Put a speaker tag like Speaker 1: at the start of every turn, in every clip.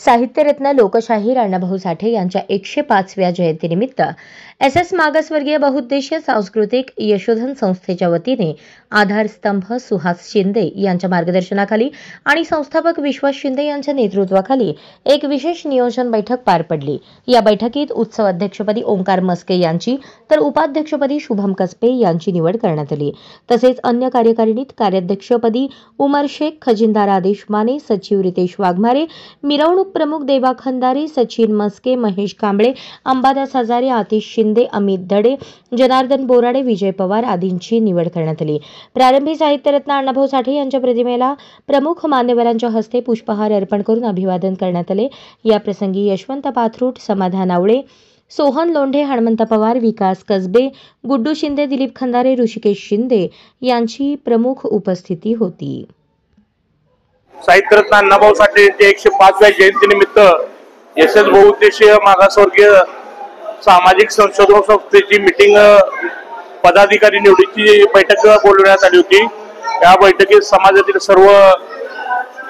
Speaker 1: साहित्यरत्न लोकशाहीर अण्णाभाऊ साठे यांच्या 105व्या जयंतीनिमित्त एस मागासवर्गीय बहुउद्देशीय सांस्कृतिक यशोधन संस्थेच्या वतीने आधारस्तंभ सुहास शिंदे यांच्या मार्गदर्शनाखाली आणि संस्थापक विश्वास शिंदे यांच्या नेतृत्वाखाली एक विशेष नियोजन बैठक पार पडली। या बैठकीत उत्सव अध्यक्षपदी ओंकार मस्के यांची तर उपाध्यक्षपदी शुभम कसबे यांची निवड करण्यात आली। तसेच अन्य कार्यकारिणीत कार्याध्यक्षपदी उमर शेख, खजिनदार आदेश माने, सचिव रितेश वाघमारे, मिरवणूक प्रमुख देवा खंदारे, सचिन मस्के, महेश कांबळे, अंबादास हजारे, आतिश शिंदे, अमित दडे, जनार्दन बोराडे, विजय पवार आदींची निवड करण्यात आली। प्रारंभी साहित्यरत्न अण्णाभाऊ साठे यांच्या प्रतिमेला प्रमुख मान्यवरांच्या हस्ते पुष्पहार अर्पण करून अभिवादन करण्यात आले। या प्रसंगी यशवंत पाथरूट, समाधान आवळे, सोहन लोंढे, हनुमंत पवार, विकास कसबे, गुड्डू शिंदे, दिलीप खंदारे, ऋषिकेश शिंदे यांची प्रमुख उपस्थिती होती।
Speaker 2: साहित्यरत्न अण्णाभाऊ साठे यांच्या 105व्या जयंतीनिमित्त एस बहुउद्देशीय मागासवर्गीय सामाजिक संशोधन संस्थेची मीटिंग पदाधिकारी निवडीची बैठक बोलवण्यात आली होती। या बैठकीत समाजातील सर्व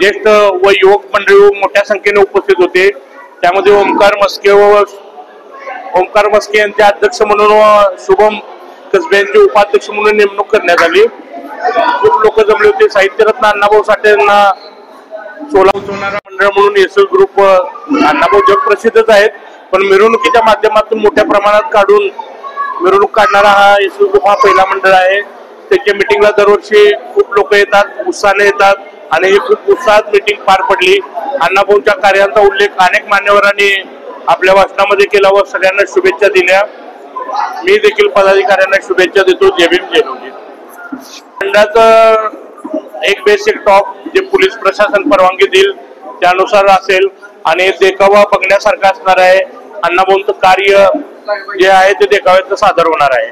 Speaker 2: ज्येष्ठ व युवक मंडळी मोठ्या संख्येने उपस्थित होते। त्यामध्ये ओंकार मस्के यांचे अध्यक्ष म्हणून व शुभम कसबे यांचे उपाध्यक्ष म्हणून नेमणूक करण्यात आली। खूप लोक जमले होते। साहित्यरत्न अण्णाभाऊ साठे यांना उचलणारा मंडळ म्हणून एस ग्रुप अण्णाभाऊ जगप्रसिद्धच आहेत, पण मिरवणुकीच्या माध्यमातून मोठ्या प्रमाणात मिरवणूक काढणारा हा एस ग्रुप हा पहिला मंडळ आहे। त्याच्या मीटिंगला दरवर्षी खूप लोक येतात, उत्साहाने येतात आणि ही खूप उत्साहात मीटिंग पार पडली। अण्णाभाऊंच्या कार्यांचा उल्लेख अनेक मान्यवरांनी आपल्या भाषणामध्ये केला व सगळ्यांना शुभेच्छा दिल्या। मी देखील पदाधिकाऱ्यांना शुभेच्छा देतो। जय भीम, जय लोकशाही। मंडळाचं एक बेसिक टॉप जे पोलीस प्रशासन परवानगी देईल त्यानुसार असेल आणि देखावा बघण्यासारखा असणार आहे। अण्णाभाऊंचं कार्य जे आहे ते देखाव्याचं सादर होणार आहे।